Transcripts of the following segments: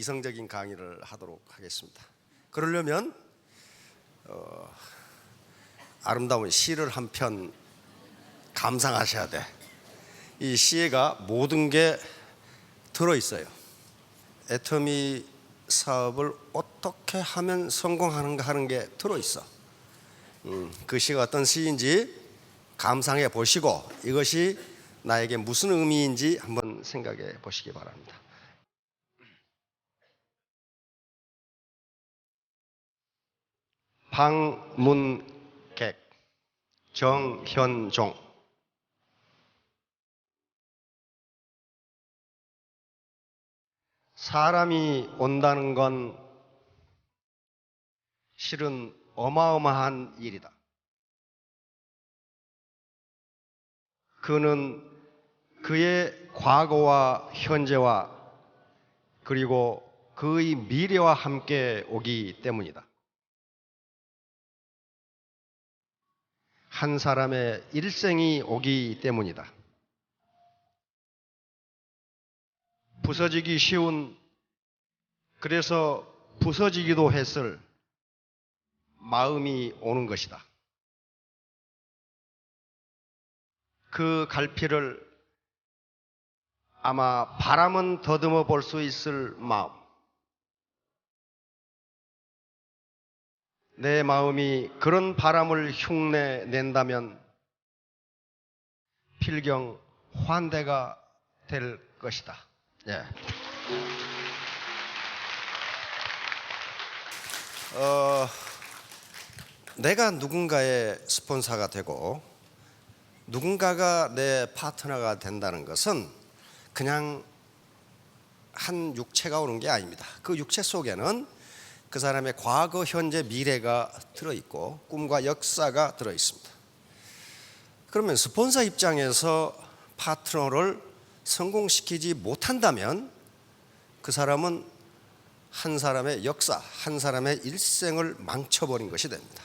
이성적인 강의를 하도록 하겠습니다. 그러려면 아름다운 시를 한 편 감상하셔야 돼. 이 시에가 모든 게 들어있어요. 애터미 사업을 어떻게 하면 성공하는가 하는 게 들어있어. 그 시가 어떤 시인지 감상해 보시고 이것이 나에게 무슨 의미인지 한번 생각해 보시기 바랍니다. 방문객 정현종. 사람이 온다는 건 실은 어마어마한 일이다. 그는 그의 과거와 현재와 그리고 그의 미래와 함께 오기 때문이다. 한 사람의 일생이 오기 때문이다. 부서지기 쉬운, 그래서 부서지기도 했을 마음이 오는 것이다. 그 갈피를 아마 바람은 더듬어 볼 수 있을 마음. 내 마음이 그런 바람을 흉내 낸다면 필경 환대가 될 것이다. 예. 내가 누군가의 스폰서가 되고 누군가가 내 파트너가 된다는 것은 그냥 한 육체가 오는 게 아닙니다. 그 육체 속에는 그 사람의 과거, 현재, 미래가 들어있고 꿈과 역사가 들어있습니다. 그러면 스폰서 입장에서 파트너를 성공시키지 못한다면 그 사람은 한 사람의 역사, 한 사람의 일생을 망쳐버린 것이 됩니다.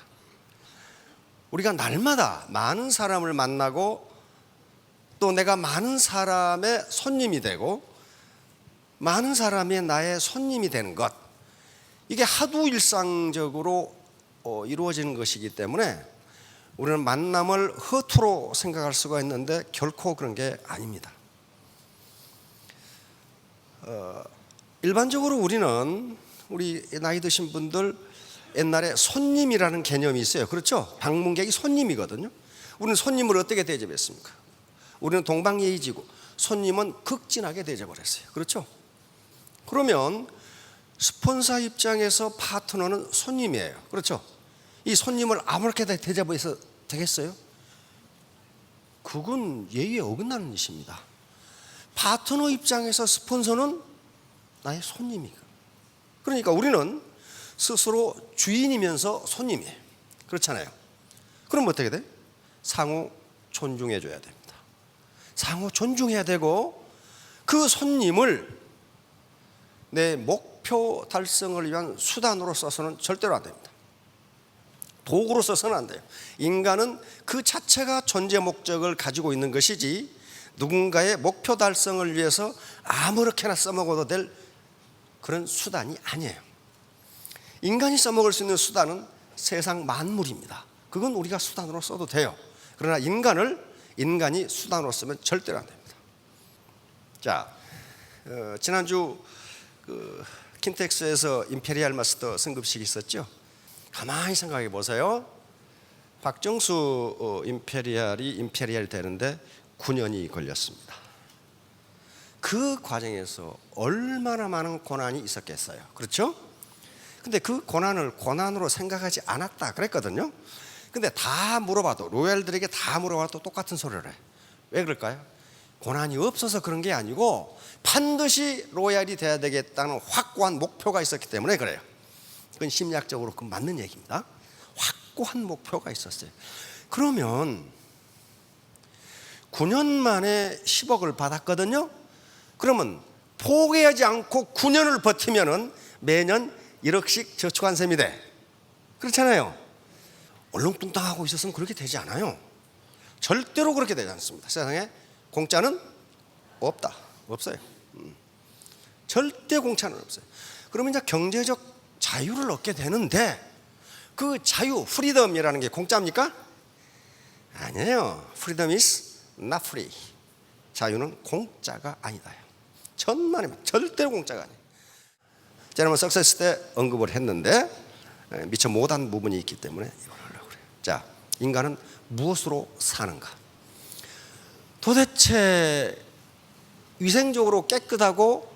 우리가 날마다 많은 사람을 만나고 또 내가 많은 사람의 손님이 되고 많은 사람이 나의 손님이 되는 것, 이게 하도 일상적으로 이루어지는 것이기 때문에 우리는 만남을 허투루 생각할 수가 있는데 결코 그런 게 아닙니다. 일반적으로 우리는 우리 나이 드신 분들 옛날에 손님이라는 개념이 있어요. 그렇죠? 방문객이 손님이거든요. 우리는 손님을 어떻게 대접했습니까? 우리는 동방예의지고 손님은 극진하게 대접을 했어요. 그렇죠? 그러면 스폰서 입장에서 파트너는 손님이에요. 그렇죠? 이 손님을 아무렇게 대접해서 되겠어요? 그건 예의에 어긋나는 짓입니다. 파트너 입장에서 스폰서는 나의 손님이고, 그러니까 우리는 스스로 주인이면서 손님이에요. 그렇잖아요. 그럼 어떻게 돼? 상호 존중해 줘야 됩니다. 상호 존중해야 되고 그 손님을 내 목표 달성을 위한 수단으로 써서는 절대로 안 됩니다. 도구로 써서는 안 돼요. 인간은 그 자체가 존재 목적을 가지고 있는 것이지 누군가의 목표 달성을 위해서 아무렇게나 써먹어도 될 그런 수단이 아니에요. 인간이 써먹을 수 있는 수단은 세상 만물입니다. 그건 우리가 수단으로 써도 돼요. 그러나 인간이 수단으로 쓰면 절대로 안 됩니다. 자, 지난주 킨텍스에서 임페리얼 마스터 승급식이 있었죠. 가만히 생각해 보세요. 박정수 임페리얼이 되는데 9년이 걸렸습니다. 그 과정에서 얼마나 많은 고난이 있었겠어요. 그렇죠? 근데 그 고난을 고난으로 생각하지 않았다 그랬거든요. 근데 다 물어봐도, 로얄들에게 다 물어봐도 똑같은 소리를 해. 왜 그럴까요? 고난이 없어서 그런 게 아니고 반드시 로얄이 돼야 되겠다는 확고한 목표가 있었기 때문에 그래요. 그건 심리학적으로 그 맞는 얘기입니다. 확고한 목표가 있었어요. 그러면 9년 만에 10억을 받았거든요. 그러면 포기하지 않고 9년을 버티면은 매년 1억씩 저축한 셈이 돼. 그렇잖아요. 얼렁뚱땅하고 있었으면 그렇게 되지 않아요. 절대로 그렇게 되지 않습니다. 세상에 공짜는 없어요. 절대 공짜는 없어요. 그러면 이제 경제적 자유를 얻게 되는데 그 자유, 프리덤이라는 게 공짜입니까? 아니에요. Freedom is not free. 자유는 공짜가 아니다. 천만에만 절대로 공짜가 아니에요. 제가 석세스 때 언급을 했는데 미처 못한 부분이 있기 때문에 이걸 하려고 그래요. 자, 인간은 무엇으로 사는가? 도대체 위생적으로 깨끗하고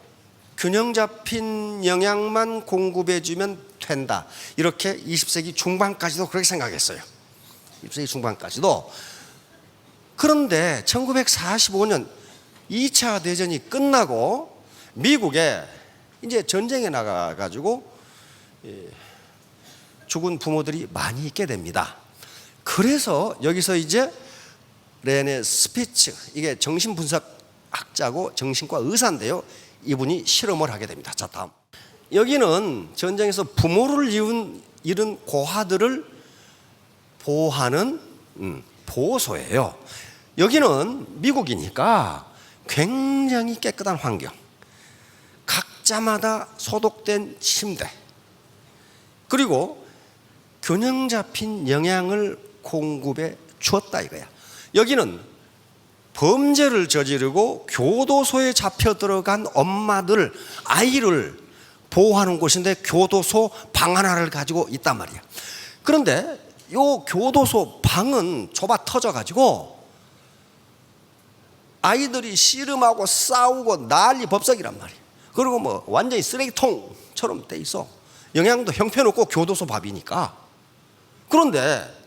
균형 잡힌 영양만 공급해주면 된다. 이렇게 20세기 중반까지도 그렇게 생각했어요. 20세기 중반까지도. 그런데 1945년 2차 대전이 끝나고 미국에 이제 전쟁에 나가가지고 죽은 부모들이 많이 있게 됩니다. 그래서 여기서 이제 레네 스피츠, 이게 정신분석학자고 정신과 의사인데요. 이분이 실험을 하게 됩니다. 자, 다음. 여기는 전쟁에서 부모를 잃은 고아들을 보호하는 보호소예요. 여기는 미국이니까 굉장히 깨끗한 환경, 각자마다 소독된 침대, 그리고 균형 잡힌 영양을 공급해 주었다 이거야. 여기는 범죄를 저지르고 교도소에 잡혀 들어간 엄마들, 아이를 보호하는 곳인데 교도소 방 하나를 가지고 있단 말이야. 그런데 요 교도소 방은 좁아 터져가지고 아이들이 씨름하고 싸우고 난리 법석이란 말이야. 그리고 뭐 완전히 쓰레기통처럼 돼 있어. 영양도 형편없고 교도소 밥이니까. 그런데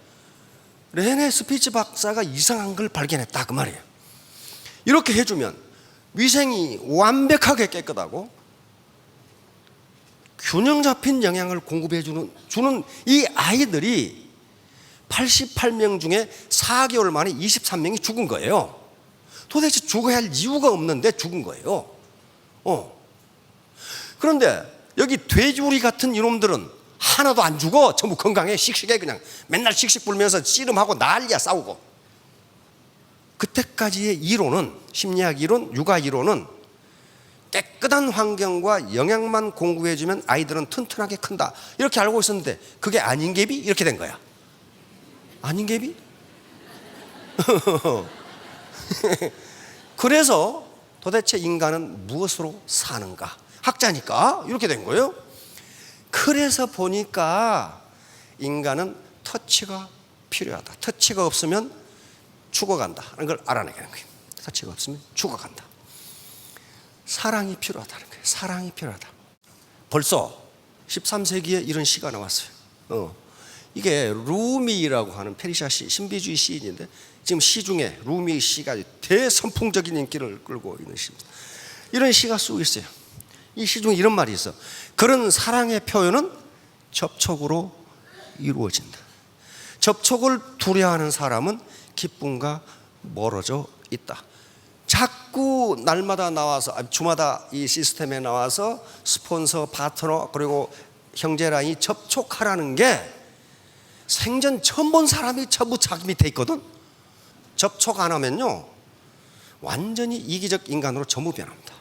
레네 스피츠 박사가 이상한 걸 발견했다 그 말이에요. 이렇게 해주면 위생이 완벽하게 깨끗하고 균형 잡힌 영양을 공급해주는 이 아이들이 88명 중에 4개월 만에 23명이 죽은 거예요. 도대체 죽어야 할 이유가 없는데 죽은 거예요. 그런데 여기 돼지우리 같은 이놈들은 하나도 안 죽어. 전부 건강해. 씩씩해. 그냥 맨날 씩씩 불면서 씨름하고 난리야. 싸우고. 그때까지의 이론은, 심리학 이론, 육아 이론은 깨끗한 환경과 영양만 공급해주면 아이들은 튼튼하게 큰다 이렇게 알고 있었는데 그게 아닌 갭이 이렇게 된 거야. 아닌 갭이? 그래서 도대체 인간은 무엇으로 사는가? 학자니까 이렇게 된 거예요. 그래서 보니까 인간은 터치가 필요하다. 터치가 없으면 죽어간다 하는 걸 알아내는 거예요. 터치가 없으면 죽어간다. 사랑이 필요하다는 거예요. 사랑이 필요하다. 벌써 13세기에 이런 시가 나왔어요. 이게 루미라고 하는 페르시아 시, 신비주의 시인인데 지금 시 중에 루미의 시가 대선풍적인 인기를 끌고 있는 시입니다. 이런 시가 쓰고 있어요. 이 시 중에 이런 말이 있어. 그런 사랑의 표현은 접촉으로 이루어진다. 접촉을 두려워하는 사람은 기쁨과 멀어져 있다. 자꾸 날마다 나와서 주마다 이 시스템에 나와서 스폰서, 파트너 그리고 형제라인이 접촉하라는 게 생전 처음 본 사람이 전부 자기 밑에 있거든. 접촉 안 하면요 완전히 이기적 인간으로 전부 변합니다.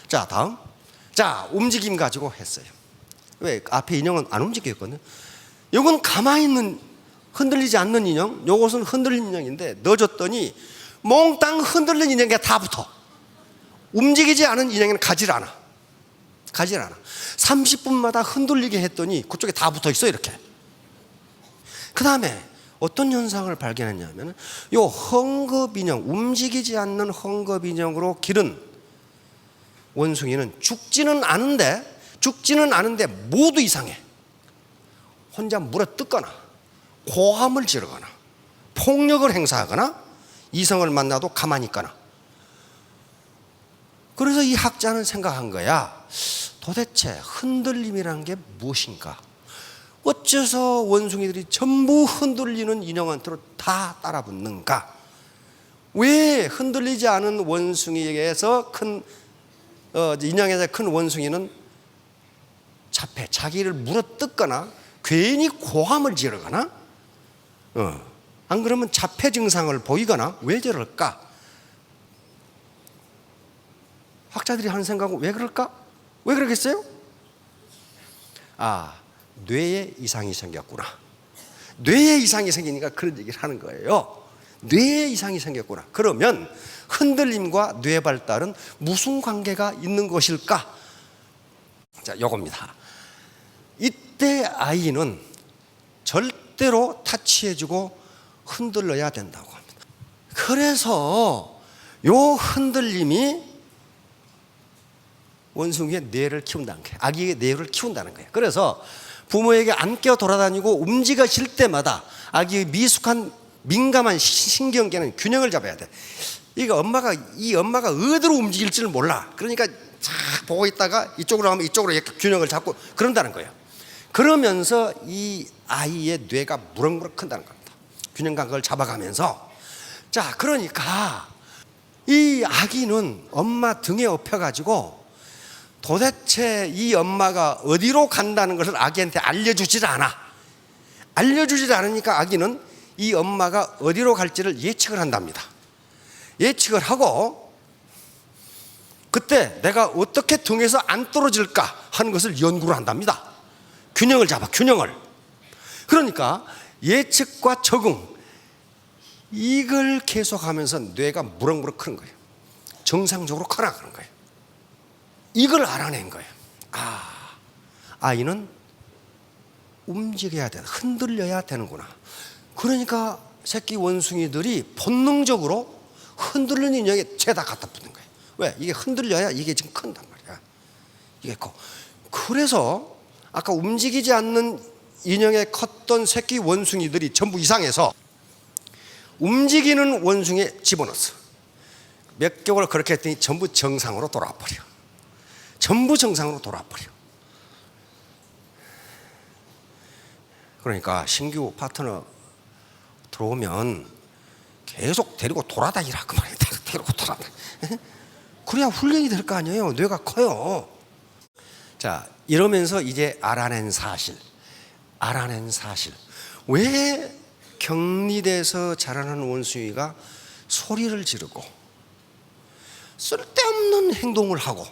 자, 다음. 자, 움직임 가지고 했어요. 왜? 앞에 인형은 안 움직였거든요. 이건 가만히 있는, 흔들리지 않는 인형, 이것은 흔들리는 인형인데 넣어줬더니 몽땅 흔들리는 인형에 다 붙어. 움직이지 않은 인형에는 가질 않아. 30분마다 흔들리게 했더니 그쪽에 다 붙어 있어 이렇게. 그 다음에 어떤 현상을 발견했냐면 이 헝겊 인형, 움직이지 않는 헝겊 인형으로 기른 원숭이는 죽지는 않은데 모두 이상해. 혼자 물어 뜯거나 고함을 지르거나 폭력을 행사하거나 이성을 만나도 가만히 있거나. 그래서 이 학자는 생각한 거야. 도대체 흔들림이란 게 무엇인가? 어째서 원숭이들이 전부 흔들리는 인형한테로 다 따라붙는가? 왜 흔들리지 않은 원숭이에게서 인형에서 큰 원숭이는 자기를 물어뜯거나 괜히 고함을 지르거나 안 그러면 자폐 증상을 보이거나 왜 저럴까? 학자들이 하는 생각은 왜 그럴까? 왜 그러겠어요? 뇌에 이상이 생겼구나. 뇌에 이상이 생기니까 그런 얘기를 하는 거예요. 뇌에 이상이 생겼구나. 그러면 흔들림과 뇌 발달은 무슨 관계가 있는 것일까? 자, 요겁니다. 이때 아이는 절대로 타치해주고 흔들려야 된다고 합니다. 그래서 요 흔들림이 원숭이의 뇌를 키운다는 거예요. 아기의 뇌를 키운다는 거예요. 그래서 부모에게 안 깨어 돌아다니고 움직여질 때마다 아기의 미숙한 민감한 신경계는 균형을 잡아야 돼. 이 엄마가 어디로 움직일지를 몰라. 그러니까 쫙 보고 있다가 이쪽으로 하면 이쪽으로 이렇게 균형을 잡고 그런다는 거예요. 그러면서 이 아이의 뇌가 무럭무럭 큰다는 겁니다. 균형 감각을 잡아가면서. 자, 그러니까 이 아기는 엄마 등에 업혀가지고 도대체 이 엄마가 어디로 간다는 것을 아기한테 알려주질 않아. 알려주질 않으니까 아기는 이 엄마가 어디로 갈지를 예측을 한답니다. 예측을 하고 그때 내가 어떻게 등에서 안 떨어질까 하는 것을 연구를 한답니다. 균형을 잡아, 균형을. 그러니까 예측과 적응, 이걸 계속하면서 뇌가 무럭무럭 크는 거예요. 정상적으로 커나가는 거예요. 이걸 알아낸 거예요. 아이는 움직여야 돼, 흔들려야 되는구나. 그러니까 새끼 원숭이들이 본능적으로 흔들리는 인형에 죄다 갖다 붙는 거예요. 왜? 이게 흔들려야 이게 지금 큰단 말이야. 이게 커. 그래서 아까 움직이지 않는 인형에 컸던 새끼 원숭이들이 전부 이상해서 움직이는 원숭이에 집어넣었어. 몇 개월 그렇게 했더니 전부 정상으로 돌아버려. 전부 정상으로 돌아버려. 그러니까 신규 파트너 들어오면 계속 데리고 돌아다니라 그 말이에요. 데리고 돌아다니. 그래야 훈련이 될 거 아니에요. 뇌가 커요. 자, 이러면서 이제 알아낸 사실. 왜 격리돼서 자라는 원숭이가 소리를 지르고 쓸데없는 행동을 하고,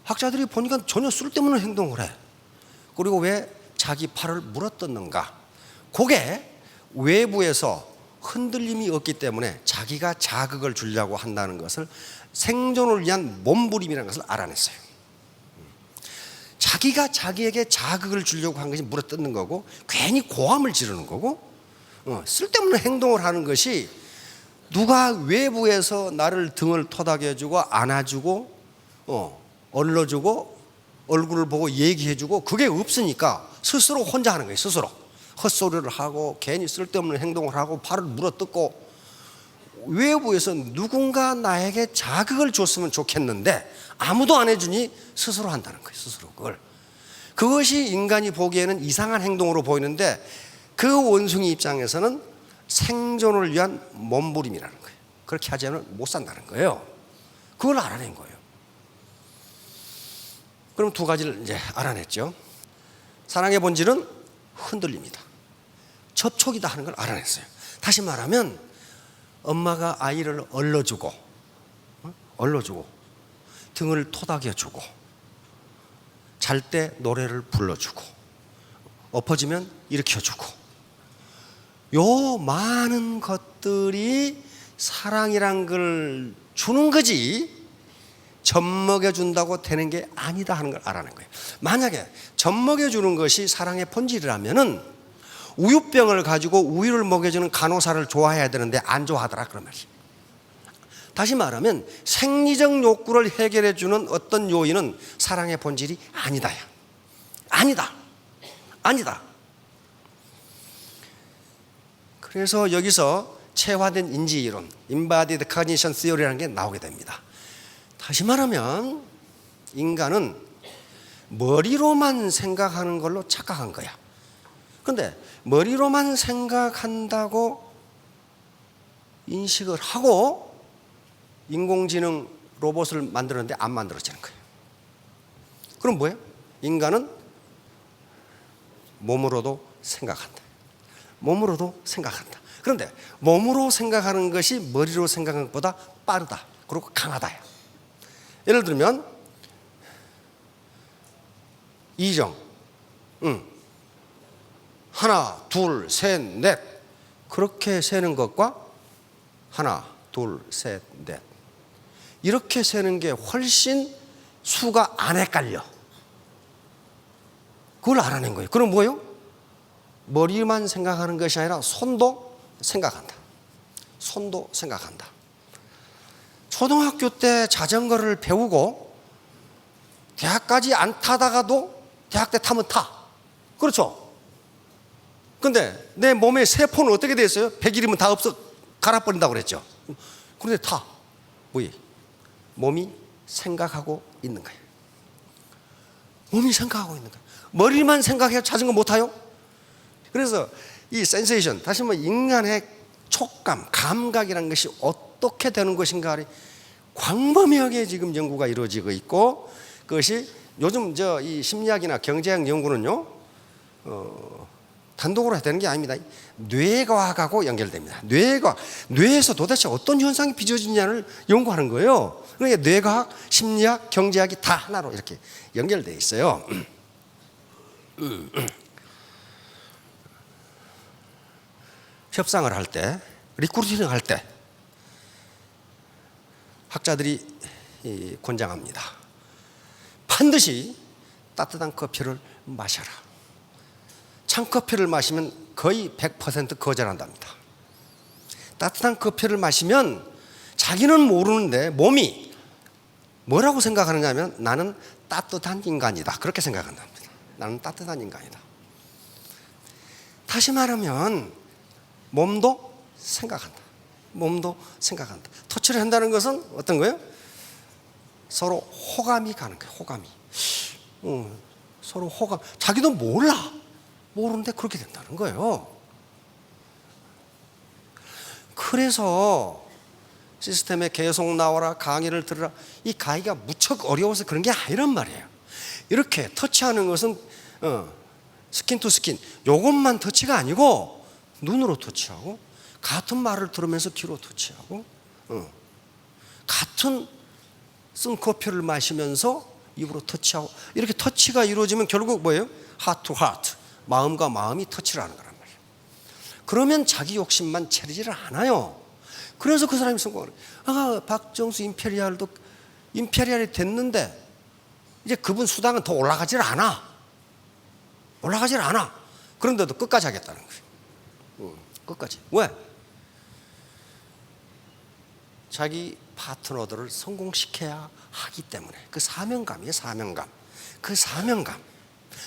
학자들이 보니까 전혀 쓸데없는 행동을 해. 그리고 왜 자기 팔을 물어뜯는가? 그게 외부에서 흔들림이 없기 때문에 자기가 자극을 주려고 한다는 것을 생존을 위한 몸부림이라는 것을 알아냈어요. 자기가 자기에게 자극을 주려고 한 것이 물어뜯는 거고, 괜히 고함을 지르는 거고, 쓸데없는 행동을 하는 것이 누가 외부에서 나를 등을 토닥여주고 안아주고 얼러주고 얼굴을 보고 얘기해주고 그게 없으니까 스스로 혼자 하는 거예요. 스스로 헛소리를 하고 괜히 쓸데없는 행동을 하고 팔을 물어뜯고, 외부에서 누군가 나에게 자극을 줬으면 좋겠는데 아무도 안 해주니 스스로 한다는 거예요. 스스로 그것이 인간이 보기에는 이상한 행동으로 보이는데 그 원숭이 입장에서는 생존을 위한 몸부림이라는 거예요. 그렇게 하지 않으면 못 산다는 거예요. 그걸 알아낸 거예요. 그럼 두 가지를 이제 알아냈죠. 사랑의 본질은 흔들림이다, 접촉이다 하는 걸 알아냈어요. 다시 말하면 엄마가 아이를 얼러주고 등을 토닥여주고 잘 때 노래를 불러주고 엎어지면 일으켜주고, 요 많은 것들이 사랑이란 걸 주는 거지 젖 먹여준다고 되는 게 아니다 하는 걸 알아낸 거예요. 만약에 젖 먹여주는 것이 사랑의 본질이라면은 우유병을 가지고 우유를 먹여주는 간호사를 좋아해야 되는데 안 좋아하더라 그런 말이에요. 다시 말하면 생리적 욕구를 해결해주는 어떤 요인은 사랑의 본질이 아니다. 그래서 여기서 체화된 인지 이론, Embodied Cognition Theory라는 게 나오게 됩니다. 다시 말하면 인간은 머리로만 생각하는 걸로 착각한 거야. 그런데 머리로만 생각한다고 인식을 하고 인공지능 로봇을 만들었는데 안 만들어지는 거예요. 그럼 뭐예요? 인간은 몸으로도 생각한다. 그런데 몸으로 생각하는 것이 머리로 생각하는 것보다 빠르다. 그리고 강하다야. 예를 들면 이정, 하나, 둘, 셋, 넷 그렇게 세는 것과 하나, 둘, 셋, 넷 이렇게 세는 게 훨씬 수가 안 헷갈려. 그걸 알아낸 거예요. 그럼 뭐예요? 머리만 생각하는 것이 아니라 손도 생각한다. 손도 생각한다. 초등학교 때 자전거를 배우고 대학까지 안 타다가도 대학 때 타면 타. 그렇죠? 근데 내 몸의 세포는 어떻게 됐어요? 100일이면 다 없어 갈아버린다고 그랬죠. 그런데 타. 뭐예요? 몸이 생각하고 있는 거예요. 몸이 생각하고 있는 거예요. 머리만 생각해서 자전거 못 타요? 그래서 이 센세이션, 다시 말해 인간의 촉감, 감각이라는 것이 어떻게 되는 것인가를 광범위하게 지금 연구가 이루어지고 있고, 그것이 요즘 이 심리학이나 경제학 연구는요, 단독으로 해야 되는 게 아닙니다. 뇌과학하고 연결됩니다. 뇌에서 도대체 어떤 현상이 빚어지냐를 연구하는 거예요. 그러니까 뇌과학, 심리학, 경제학이 다 하나로 이렇게 연결되어 있어요. 협상을 할 때, 리크루팅 할 때 학자들이 권장합니다. 반드시 따뜻한 커피를 마셔라. 찬 커피를 마시면 거의 100% 거절한답니다. 따뜻한 커피를 마시면 자기는 모르는데 몸이 뭐라고 생각하느냐 하면 나는 따뜻한 인간이다. 그렇게 생각한답니다. 나는 따뜻한 인간이다. 다시 말하면 몸도 생각한다. 몸도 생각한다. 터치를 한다는 것은 어떤 거예요? 서로 호감이 가는 거예요. 호감이. 서로 호감. 자기도 몰라. 모르는데 그렇게 된다는 거예요. 그래서 시스템에 계속 나와라, 강의를 들으라. 이 강의가 무척 어려워서 그런 게 아니란 말이에요. 이렇게 터치하는 것은 스킨 투 스킨. 요것만 터치가 아니고 눈으로 터치하고, 같은 말을 들으면서 귀로 터치하고, 같은 쓴 커피를 마시면서 입으로 터치하고, 이렇게 터치가 이루어지면 결국 뭐예요? 하트 투 하트. 마음과 마음이 터치를 하는 거란 말이에요. 그러면 자기 욕심만 채리지를 않아요. 그래서 그 사람이 성공을 해요. 박정수 임페리알도 임페리알이 됐는데 이제 그분 수당은 더 올라가질 않아. 그런데도 끝까지 하겠다는 거예요. 끝까지. 왜? 자기 파트너들을 성공시켜야 하기 때문에. 그 사명감이에요. 사명감. 그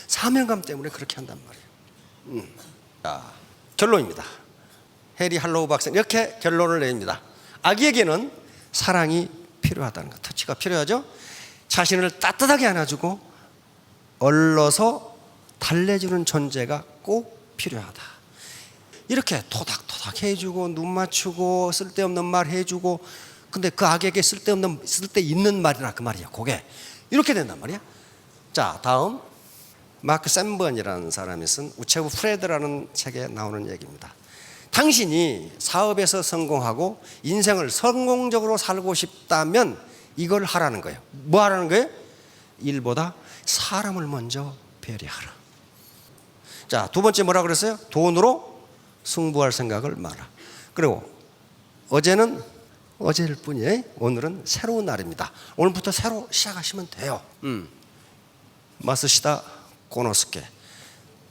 사명감 때문에 그렇게 한단 말이에요. 자, 결론입니다. 해리 할로우 박사는 이렇게 결론을 냅니다. 아기에게는 사랑이 필요하다는 것, 터치가 필요하죠. 자신을 따뜻하게 안아주고 얼러서 달래주는 존재가 꼭 필요하다. 이렇게 토닥토닥 해주고 눈 맞추고 쓸데없는 말 해주고, 근데 그 아기에게 쓸데있는 말이라 그 말이야. 그게 이렇게 된단 말이야. 자, 다음 마크 샌번이라는 사람이 쓴 우체부 프레드라는 책에 나오는 얘기입니다. 당신이 사업에서 성공하고 인생을 성공적으로 살고 싶다면 이걸 하라는 거예요. 뭐 하라는 거예요? 일보다 사람을 먼저 배려하라. 자, 두 번째 뭐라 그랬어요? 돈으로 승부할 생각을 마라. 그리고 어제는 어제일 뿐이에요. 오늘은 새로운 날입니다. 오늘부터 새로 시작하시면 돼요. 마스시다 고노스케,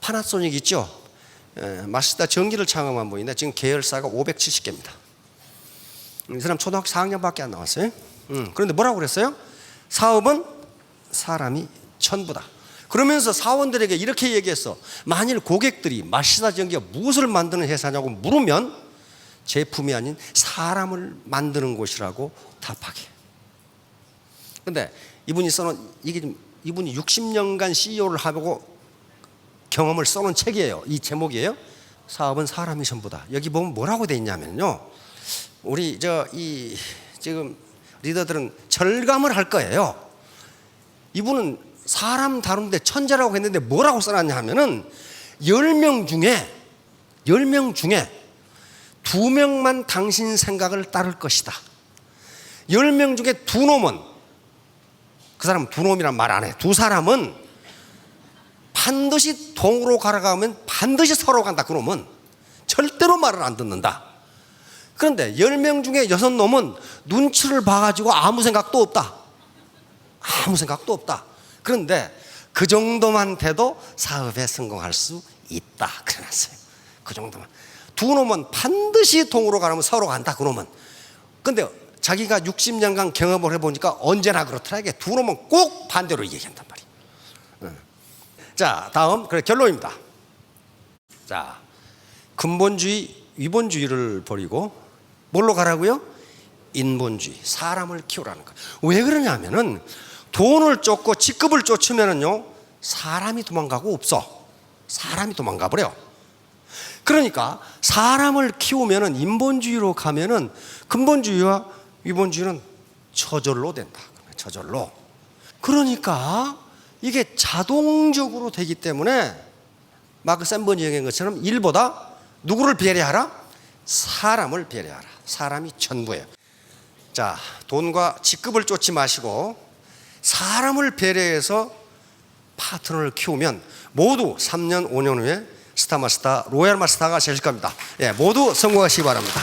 파나소닉 있죠? 마시다 전기를 창업한 분인데 지금 계열사가 570개입니다. 이 사람 초등학교 4학년밖에 안 나왔어요. 그런데 뭐라고 그랬어요? 사업은 사람이 전부다. 그러면서 사원들에게 이렇게 얘기했어. 만일 고객들이 마시다 전기가 무엇을 만드는 회사냐고 물으면 제품이 아닌 사람을 만드는 곳이라고 답하게. 그런데 이분이 써놓은 이분이 60년간 CEO를 하고 경험을 써놓은 책이에요. 이 제목이에요. 사업은 사람이 전부다. 여기 보면 뭐라고 돼 있냐면요, 우리 지금 리더들은 절감을 할 거예요. 이분은 사람 다루는데 천재라고 했는데 뭐라고 써놨냐 하면은 10명 중에 2명만 당신 생각을 따를 것이다. 10명 중에 두 놈은, 그 사람은 두 놈이란 말 안 해. 두 사람은 반드시 동으로 가라가면 반드시 서로 간다. 그 놈은 절대로 말을 안 듣는다. 그런데 10명 중에 6놈은 눈치를 봐가지고 아무 생각도 없다. 아무 생각도 없다. 그런데 그 정도만 돼도 사업에 성공할 수 있다. 그래놨어요. 그 정도만. 두 놈은 반드시 동으로 가려면 서로 간다. 그 놈은. 근데 자기가 60년간 경험을 해보니까 언제나 그렇더라. 이게 두 놈은 꼭 반대로 얘기한단 말이에요. 자, 다음 그래 결론입니다. 자, 근본주의, 위본주의를 버리고 뭘로 가라고요? 인본주의, 사람을 키우라는 거예요. 왜 그러냐면은 돈을 쫓고 직급을 쫓으면은요 사람이 도망가고 없어. 사람이 도망가 버려. 그러니까 사람을 키우면은 인본주의로 가면은 근본주의와 위본주의는 저절로 된다. 저절로. 그러니까 이게 자동적으로 되기 때문에 마크 샌번이 얘기한 것처럼 일보다 누구를 배려하라? 사람을 배려하라. 사람이 전부예요. 자, 돈과 직급을 쫓지 마시고 사람을 배려해서 파트너를 키우면 모두 3년, 5년 후에 스타마스터, 로얄마스터가 되실 겁니다. 예, 모두 성공하시기 바랍니다.